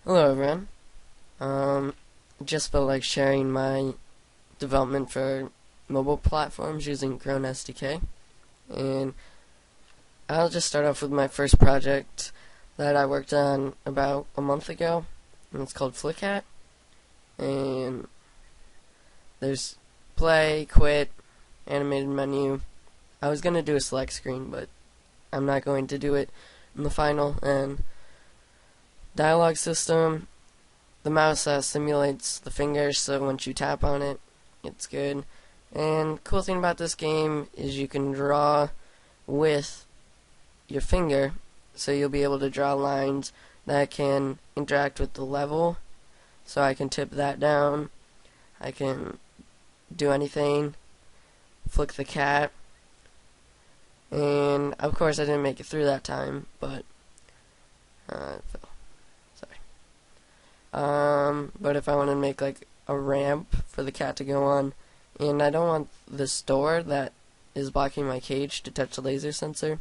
Hello everyone. Just felt like sharing my development for mobile platforms using Corona SDK, and I'll just start off with my first project that I worked on about a month ago, and it's called Flickhat. And there's play, quit, animated menu. I was gonna do a select screen, but I'm not going to do it in the final. And dialogue system. The mouse simulates the fingers, so once you tap on it, it's good. And cool thing about this game is you can draw with your finger, so you'll be able to draw lines that can interact with the level. So I can tip that down, I can do anything, flick the cat, and of course I didn't make it through that time, but but if I want to make like a ramp for the cat to go on, and I don't want this door that is blocking my cage to touch the laser sensor,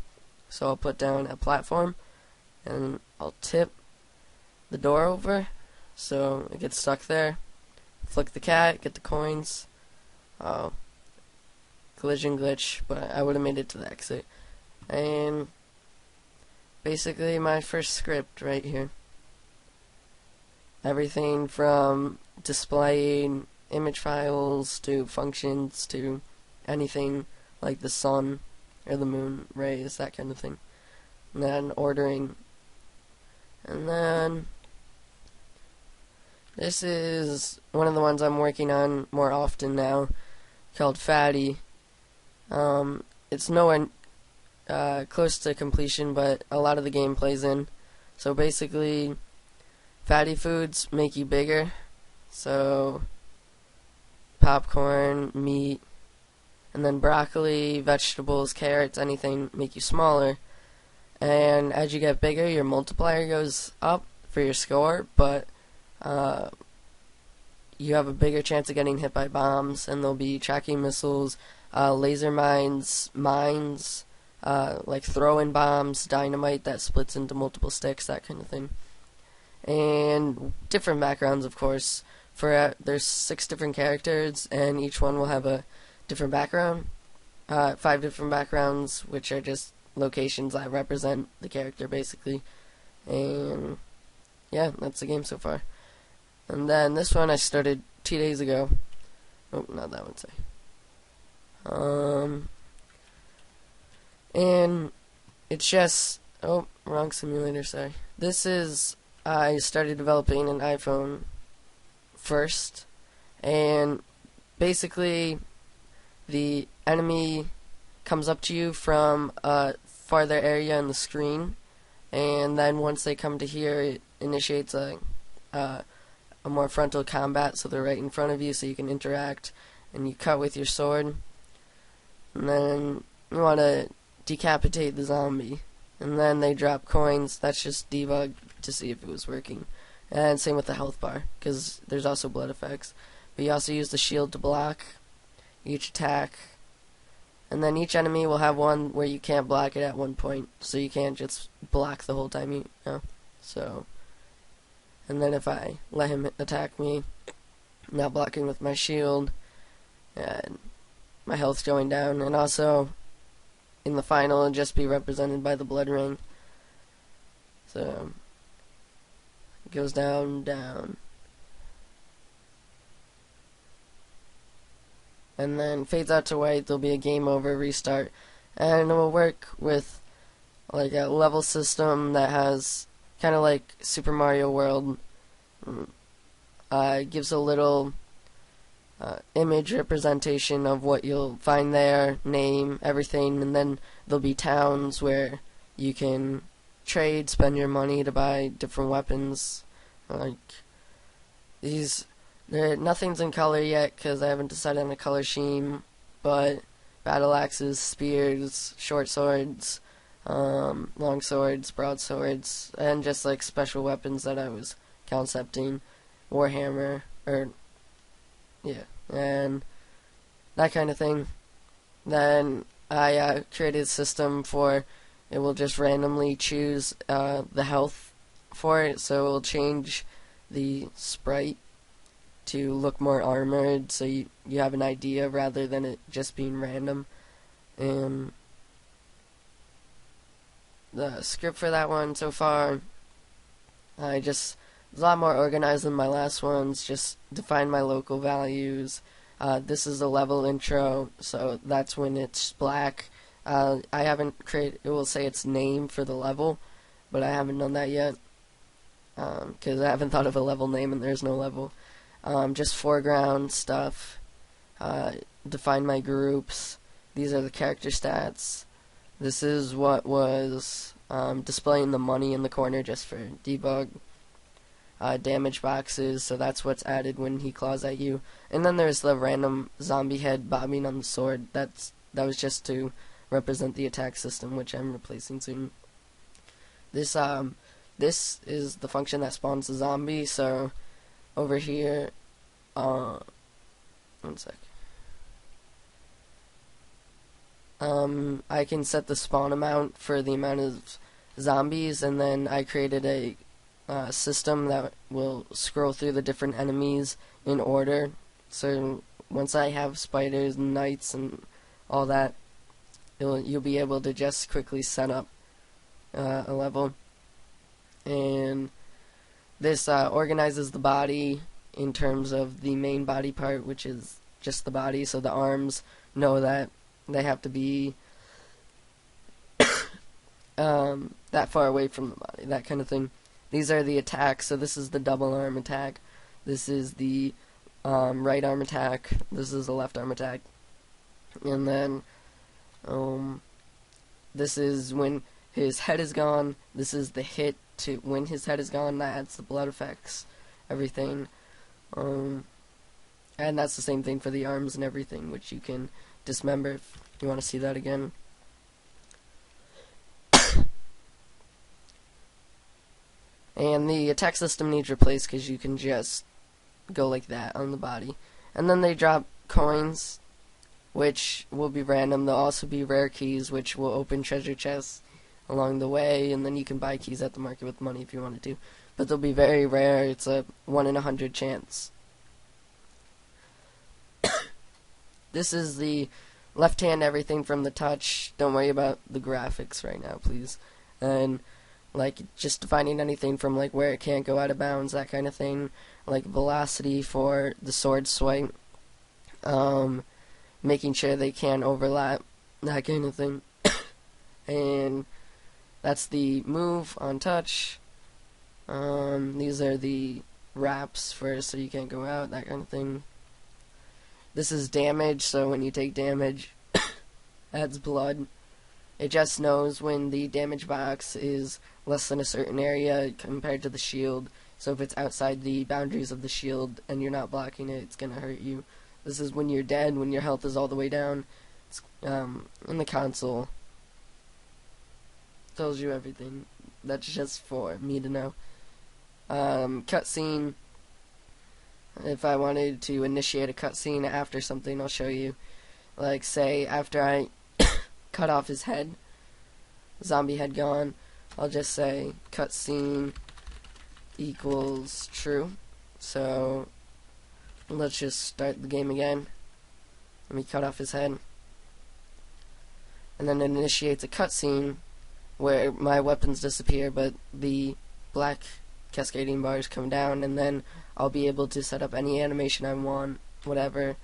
so I'll put down a platform and I'll tip the door over so it gets stuck there, flick the cat, get the coins. Collision glitch, but I would have made it to the exit. And basically my first script right here. Everything from displaying image files to functions to anything like the sun or the moon rays, that kind of thing. And then ordering. And then this is one of the ones I'm working on more often now, called Fatty. It's nowhere close to completion, but a lot of the game plays in. So basically, fatty foods make you bigger. So popcorn, meat, and then broccoli, vegetables, carrots, anything make you smaller. And as you get bigger, your multiplier goes up for your score, but you have a bigger chance of getting hit by bombs, and there'll be tracking missiles, laser mines, like throw-in bombs, dynamite that splits into multiple sticks, that kind of thing. And different backgrounds, of course. There's 6 different characters, and each one will have a different background. 5 different backgrounds, which are just locations that represent the character, basically. And yeah, that's the game so far. And then this one I started 2 days ago. Oh, not that one, sorry. And it's just, oh, wrong simulator, sorry. This is, I started developing an iPhone first, and basically the enemy comes up to you from a farther area in the screen, and then once they come to here, it initiates a more frontal combat, so they're right in front of you, so you can interact, and you cut with your sword, and then you want to decapitate the zombie, and then they drop coins. That's just debug to see if it was working. And same with the health bar, because there's also blood effects. But you also use the shield to block each attack, and then each enemy will have one where you can't block it at one point, so you can't just block the whole time, you know. So, and then if I let him attack me, I'm not blocking with my shield, and my health's going down. And also in the final, it'll just be represented by the blood ring. So it goes down, down, and then fades out to white. There'll be a game over, restart, and it will work with like a level system that has kind of like Super Mario World. Gives a little image representation of what you'll find there, name, everything, and then there'll be towns where you can trade, spend your money to buy different weapons. Like these, nothing's in color yet because I haven't decided on a color scheme, but battle axes, spears, short swords, long swords, broadswords, and just like special weapons that I was concepting, Warhammer, or yeah, and that kind of thing. Then I created a system for it will just randomly choose the health for it, so it will change the sprite to look more armored, so you have an idea rather than it just being random. And the script for that one so far, it's a lot more organized than my last ones. Just define my local values. This is a level intro, so that's when it's black. I haven't created, it will say its name for the level, but I haven't done that yet, because I haven't thought of a level name and there's no level. Just foreground stuff, define my groups. These are the character stats. This is what was displaying the money in the corner just for debug. Damage boxes, so that's what's added when he claws at you. And then there's the random zombie head bobbing on the sword. That was just to represent the attack system, which I'm replacing soon. This is the function that spawns the zombie. So over here, one sec. I can set the spawn amount for the amount of zombies, and then I created a system that will scroll through the different enemies in order. So once I have spiders and knights and all that, you'll be able to just quickly set up a level. And this organizes the body in terms of the main body part, which is just the body. So the arms know that they have to be that far away from the body, that kind of thing. These are the attacks, so this is the double arm attack. This is the right arm attack. This is the left arm attack. And then this is when his head is gone. This is the hit to when his head is gone. That adds the blood effects, everything. And that's the same thing for the arms and everything, which you can dismember if you want to see that again. And the attack system needs replaced because you can just go like that on the body. And then they drop coins, which will be random. There'll also be rare keys, which will open treasure chests along the way, and then you can buy keys at the market with money if you wanted to. But they'll be very rare. It's a 1 in 100 chance. This is the left hand everything from the touch. Don't worry about the graphics right now, please. And like just defining anything from like where it can't go out of bounds, that kind of thing, like velocity for the sword swipe, making sure they can't overlap, that kind of thing. And that's the move on touch. These are the wraps for so you can't go out, that kind of thing. This is damage, so when you take damage, adds blood. It just knows when the damage box is less than a certain area compared to the shield. So if it's outside the boundaries of the shield and you're not blocking it, it's going to hurt you. This is when you're dead, when your health is all the way down. It's, in the console. Tells you everything. That's just for me to know. Cutscene. If I wanted to initiate a cutscene after something, I'll show you. Like, say, after I cut off his head, zombie head gone, I'll just say cutscene equals true. So let's just start the game again. Let me cut off his head, and then it initiates a cutscene where my weapons disappear, but the black cascading bars come down, and then I'll be able to set up any animation I want, whatever,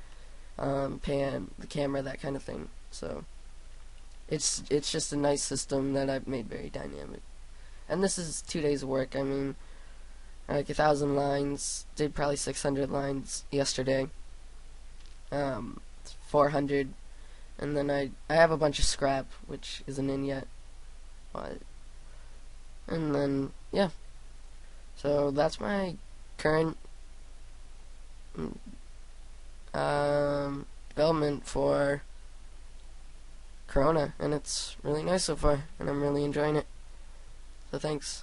pan the camera, that kind of thing. So it's just a nice system that I've made very dynamic. And this is 2 days of work. I mean, like 1,000 lines. Did probably 600 lines yesterday. 400, and then I have a bunch of scrap which isn't in yet. But and then yeah. So that's my current development for Corona, and it's really nice so far, and I'm really enjoying it. So thanks.